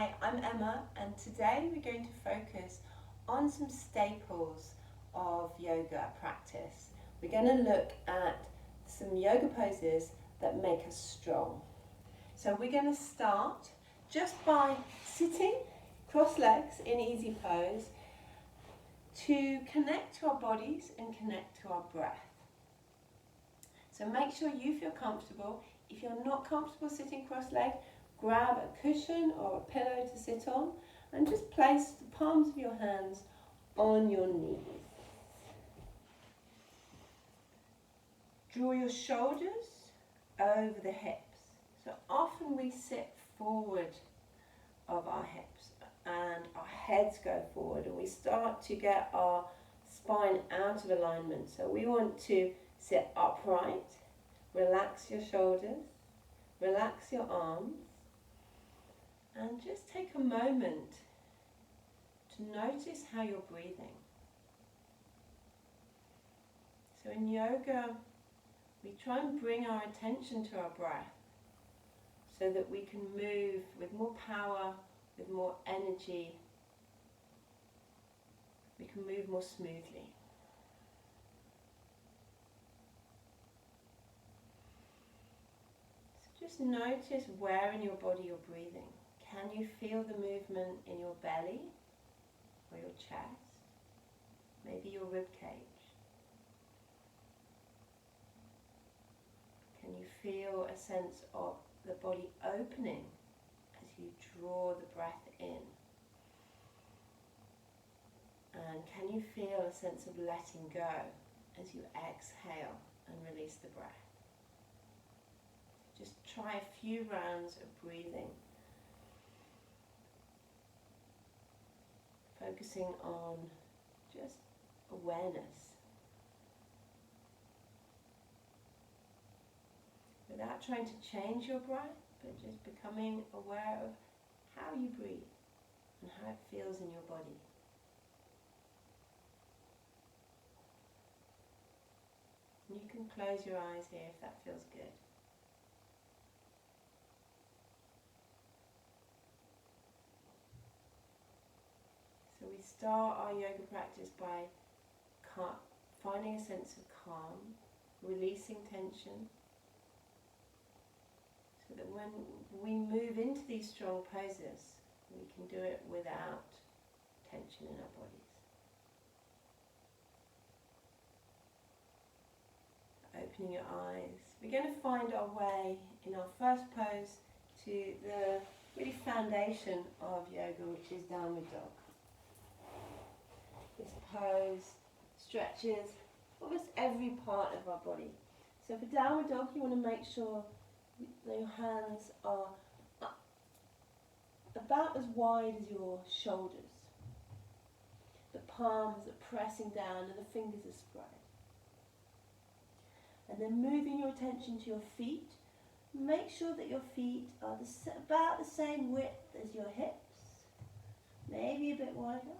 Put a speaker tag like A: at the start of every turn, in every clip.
A: Hi, I'm Emma, and today we're going to focus on some staples of yoga practice. We're going to look at some yoga poses that make us strong. So we're going to start just by sitting cross legs in easy pose to connect to our bodies and connect to our breath. So make sure you feel comfortable. If you're not comfortable sitting cross-legged, grab a cushion or a pillow to sit on and just place the palms of your hands on your knees. Draw your shoulders over the hips. So often we sit forward of our hips and our heads go forward and we start to get our spine out of alignment. So we want to sit upright, relax your shoulders, relax your arms, and just take a moment to notice how you're breathing. So in yoga, we try and bring our attention to our breath so that we can move with more power, with more energy. We can move more smoothly. So just notice where in your body you're breathing. Can you feel the movement in your belly or your chest? Maybe your rib cage. Can you feel a sense of the body opening as you draw the breath in? And can you feel a sense of letting go as you exhale and release the breath? Just try a few rounds of breathing, focusing on just awareness, without trying to change your breath, but just becoming aware of how you breathe and how it feels in your body. And you can close your eyes here if that feels good. So we start our yoga practice by finding a sense of calm, releasing tension, so that when we move into these strong poses, we can do it without tension in our bodies. Opening your eyes. We're going to find our way in our first pose to the really foundation of yoga, which is downward dog. This pose stretches almost every part of our body. So for downward dog, you want to make sure that your hands are about as wide as your shoulders. The palms are pressing down and the fingers are spread. And then moving your attention to your feet. Make sure that your feet are about the same width as your hips, maybe a bit wider.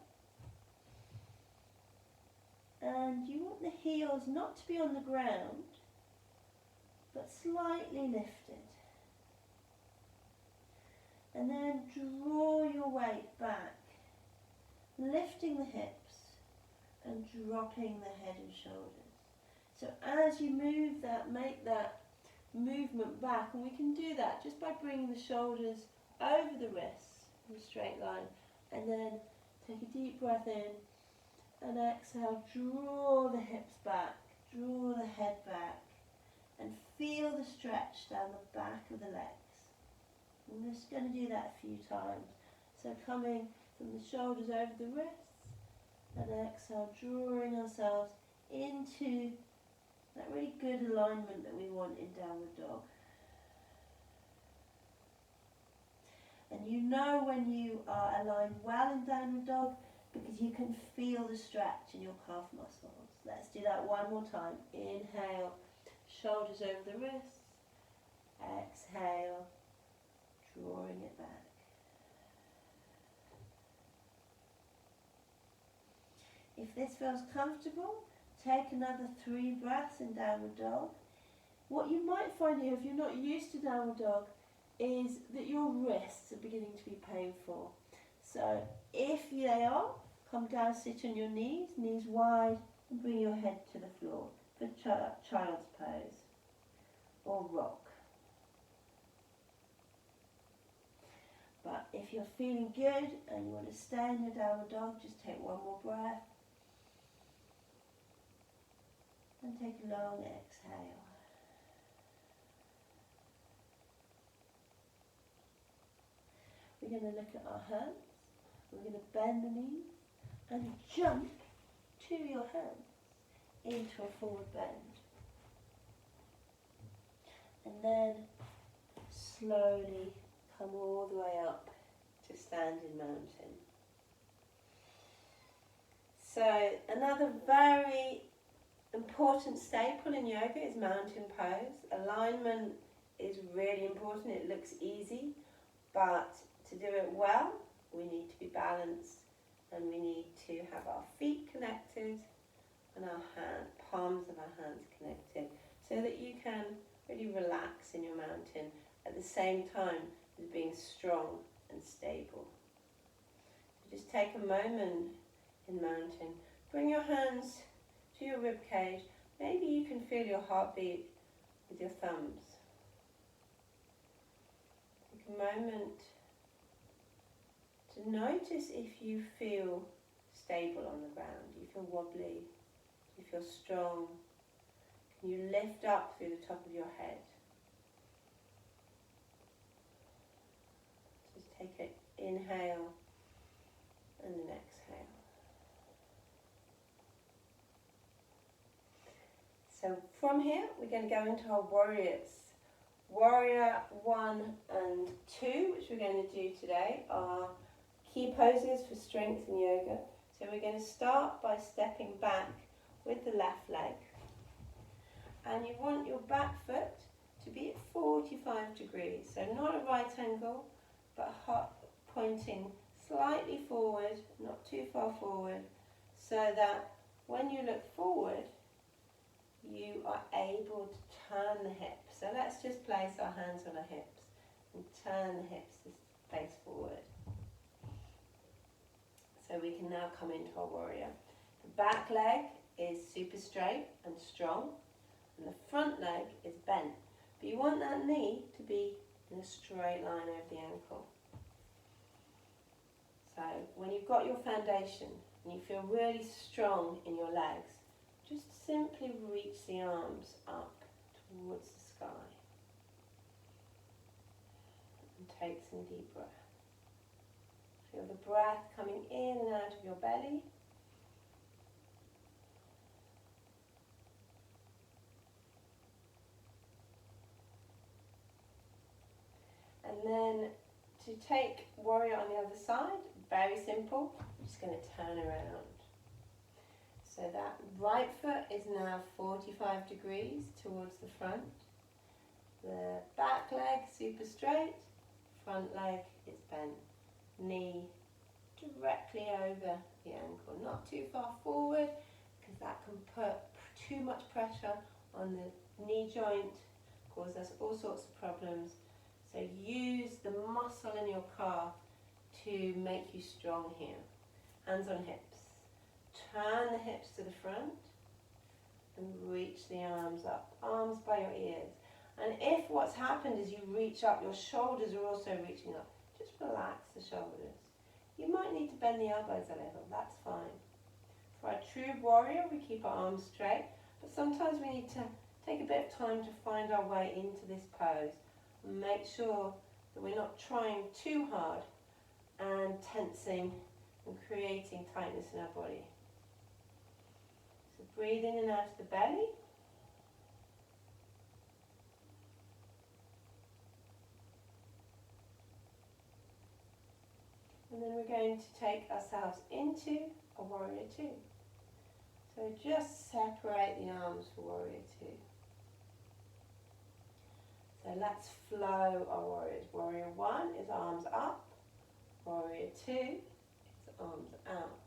A: And you want the heels not to be on the ground, but slightly lifted. And then draw your weight back, lifting the hips and dropping the head and shoulders. So as you move that, make that movement back, and we can do that just by bringing the shoulders over the wrists in a straight line, and then take a deep breath in and exhale, draw the hips back, draw the head back, and feel the stretch down the back of the legs. I'm just going to do that a few times. So coming from the shoulders over the wrists, and exhale, drawing ourselves into that really good alignment that we want in downward dog. And you know when you are aligned well in downward dog because you can feel the stretch in your calf muscles. Let's do that one more time. Inhale, shoulders over the wrists. Exhale, drawing it back. If this feels comfortable, take another 3 breaths in downward dog. What you might find here, if you're not used to downward dog, is that your wrists are beginning to be painful. So if they are, come down, sit on your knees, knees wide, and bring your head to the floor for child's pose or rock. But if you're feeling good and you want to stay in your downward dog, just take one more breath and take a long exhale. We're going to look at our hands. We're going to bend the knees and jump to your hands into a forward bend. And then slowly come all the way up to standing mountain. So another very important staple in yoga is mountain pose. Alignment is really important. It looks easy, but to do it well, we need to be balanced and we need to have our feet connected and our palms of our hands connected so that you can really relax in your mountain at the same time as being strong and stable. So just take a moment in mountain. Bring your hands to your rib cage. Maybe you can feel your heartbeat with your thumbs. Take a moment to notice if you feel stable on the ground. Do you feel wobbly? Do you feel strong? Can you lift up through the top of your head? Just take an inhale and an exhale. So from here, we're going to go into our warriors. Warrior 1 and 2, which we're going to do today, are key poses for strength in yoga. So we're going to start by stepping back with the left leg. And you want your back foot to be at 45 degrees. So not a right angle, but pointing slightly forward, not too far forward, so that when you look forward, you are able to turn the hips. So let's just place our hands on our hips and turn the hips to face forward. So we can now come into our warrior. The back leg is super straight and strong, and the front leg is bent. But you want that knee to be in a straight line over the ankle. So when you've got your foundation and you feel really strong in your legs, just simply reach the arms up towards the sky and take some deep breath. Feel the breath coming in and out of your belly. And then to take warrior on the other side, very simple, I'm just going to turn around. So that right foot is now 45 degrees towards the front. The back leg super straight, front leg is bent. Knee directly over the ankle, not too far forward because that can put too much pressure on the knee joint, cause us all sorts of problems. So use the muscle in your calf to make you strong here. Hands on hips. Turn the hips to the front and reach the arms up. Arms by your ears. And if what's happened is you reach up, your shoulders are also reaching up, just relax the shoulders. You might need to bend the elbows a little, that's fine. For our true warrior, we keep our arms straight, but sometimes we need to take a bit of time to find our way into this pose and make sure that we're not trying too hard and tensing and creating tightness in our body. So breathe in and out of the belly. And then we're going to take ourselves into a warrior 2. So just separate the arms for warrior 2. So let's flow our warriors. Warrior 1 is arms up. Warrior 2 is arms out.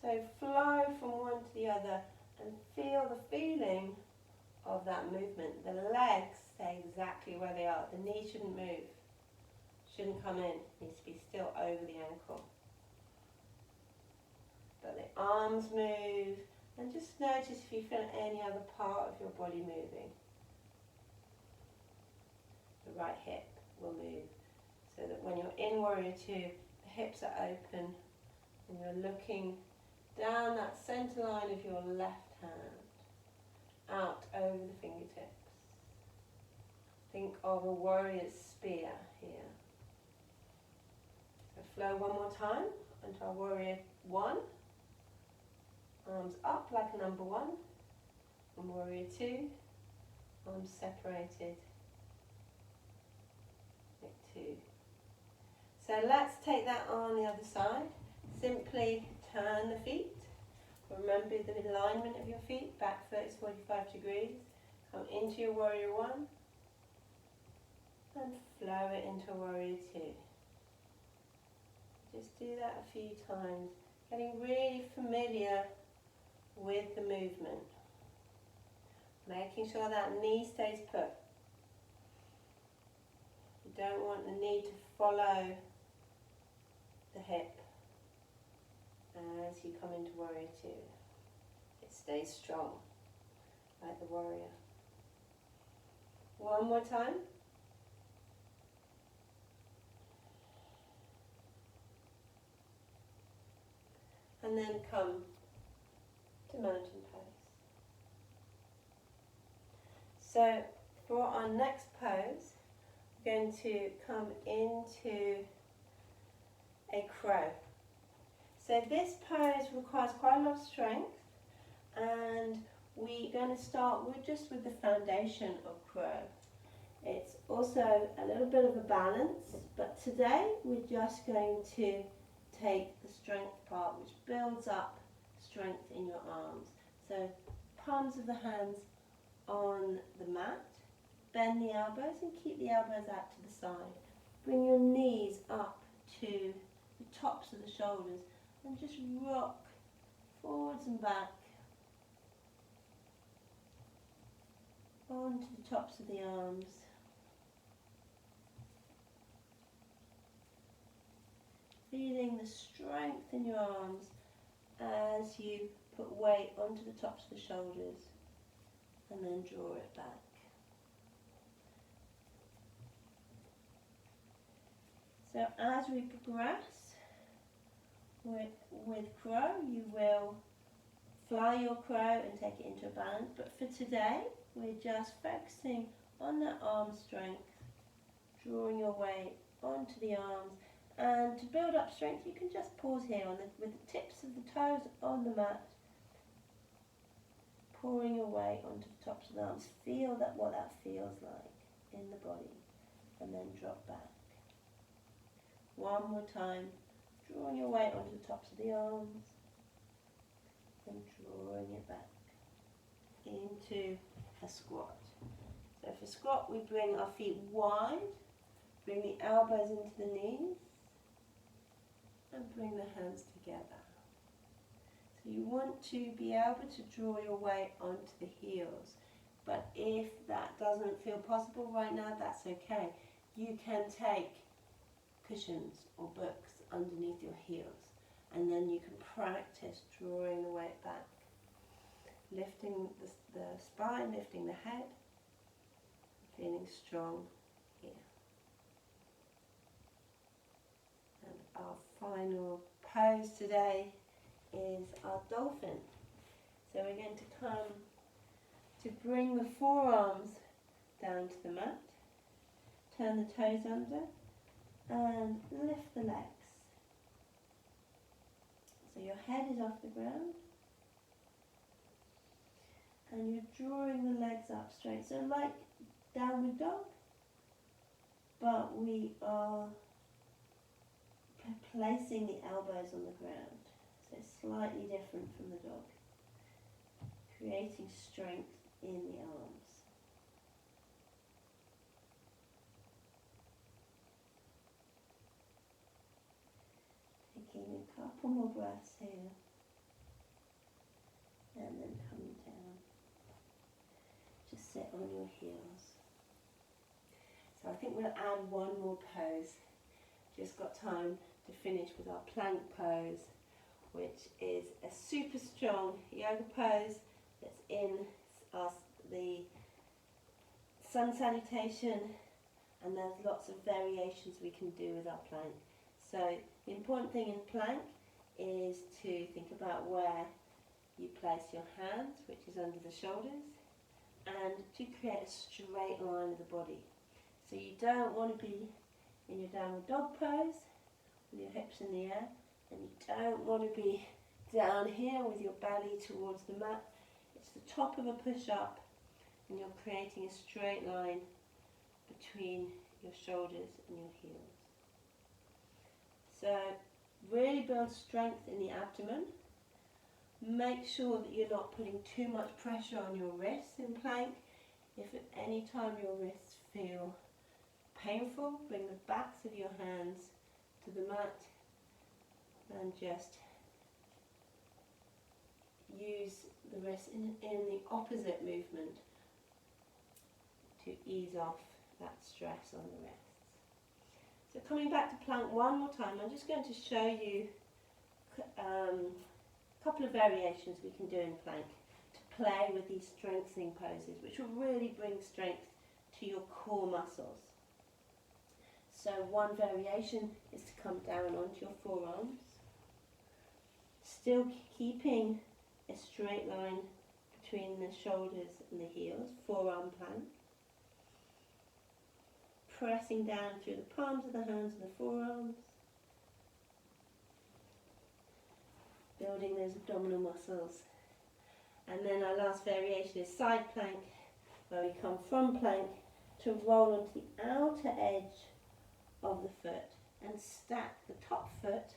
A: So flow from one to the other and feel the feeling of that movement. The legs stay exactly where they are. The knee shouldn't move. shouldn't come in, it needs to be still over the ankle. But the arms move, and just notice if you feel any other part of your body moving. The right hip will move, so that when you're in Warrior Two, the hips are open and you're looking down that center line of your left hand, out over the fingertips. Think of a warrior's spear here. So flow one more time onto our Warrior One. Arms up like a number one. And Warrior Two. Arms separated. Like two. So let's take that on the other side. Simply turn the feet. Remember the alignment of your feet. Back foot is 45 degrees. Come into your Warrior One. And flow it into Warrior Two. Just do that a few times. Getting really familiar with the movement. Making sure that knee stays put. You don't want the knee to follow the hip as you come into Warrior Two. It stays strong, like the warrior. One more time. And then come to mountain pose. So for our next pose, we're going to come into a crow. So this pose requires quite a lot of strength, and we're going to start with the foundation of crow. It's also a little bit of a balance, but today we're just going to take the strength part, which builds up strength in your arms. So palms of the hands on the mat, bend the elbows and keep the elbows out to the side. Bring your knees up to the tops of the shoulders and just rock forwards and back onto the tops of the arms. Feeling the strength in your arms as you put weight onto the tops of the shoulders and then draw it back. So as we progress with crow, you will fly your crow and take it into a balance, but for today we're just focusing on that arm strength, drawing your weight onto the arms. And to build up strength, you can just pause here with the tips of the toes on the mat, pouring your weight onto the tops of the arms. Feel what that feels like in the body, and then drop back. One more time, drawing your weight onto the tops of the arms, and drawing it back into a squat. So for squat, we bring our feet wide, bring the elbows into the knees, and bring the hands together. So you want to be able to draw your weight onto the heels, but if that doesn't feel possible right now, that's okay. You can take cushions or books underneath your heels, and then you can practice drawing the weight back, lifting the spine, lifting the head, feeling strong here. And our final pose today is our dolphin. So we're going to come to bring the forearms down to the mat, turn the toes under, and lift the legs. So your head is off the ground, and you're drawing the legs up straight. So like downward dog, but we are placing the elbows on the ground. So it's slightly different from the dog, creating strength in the arms. Taking a couple more breaths here, and then coming down. Just sit on your heels. So I think we'll add one more pose just got time to finish with our plank pose, which is a super strong yoga pose that's in the sun salutation, and there's lots of variations we can do with our plank. So the important thing in plank is to think about where you place your hands, which is under the shoulders, and to create a straight line of the body. So you don't want to be in your downward dog pose with your hips in the air, and you don't want to be down here with your belly towards the mat. It's the top of a push-up, and you're creating a straight line between your shoulders and your heels. So really build strength in the abdomen. Make sure that you're not putting too much pressure on your wrists in plank. If at any time your wrists feel painful, bring the backs of your hands to the mat and just use the wrists in the opposite movement to ease off that stress on the wrists. So coming back to plank one more time, I'm just going to show you a couple of variations we can do in plank to play with these strengthening poses, which will really bring strength to your core muscles. So one variation is to come down onto your forearms, still keeping a straight line between the shoulders and the heels, forearm plank. Pressing down through the palms of the hands and the forearms, building those abdominal muscles. And then our last variation is side plank, where we come from plank to roll onto the outer edge of the foot and stack the top foot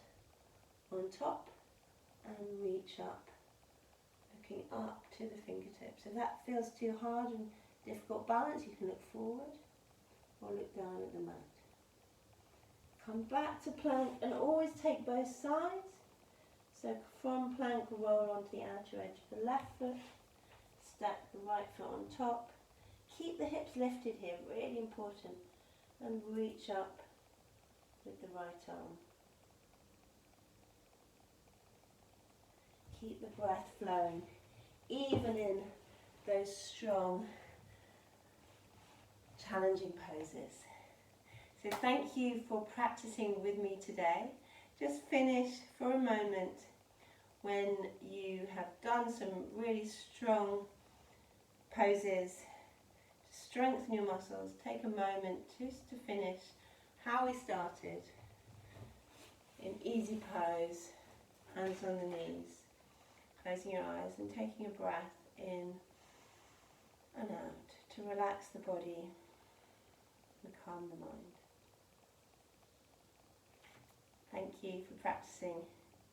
A: on top and reach up, looking up to the fingertips. If that feels too hard and difficult balance, you can look forward or look down at the mat. Come back to plank and always take both sides. So from plank, roll onto the outer edge of the left foot, stack the right foot on top. Keep the hips lifted here, really important, and reach up with the right arm. Keep the breath flowing, even in those strong, challenging poses. So thank you for practicing with me today. Just finish for a moment when you have done some really strong poses to strengthen your muscles. Take a moment just to finish how we started, in easy pose, hands on the knees, closing your eyes and taking a breath in and out to relax the body and calm the mind. Thank you for practicing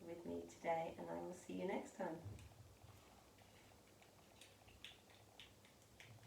A: with me today, and I will see you next time.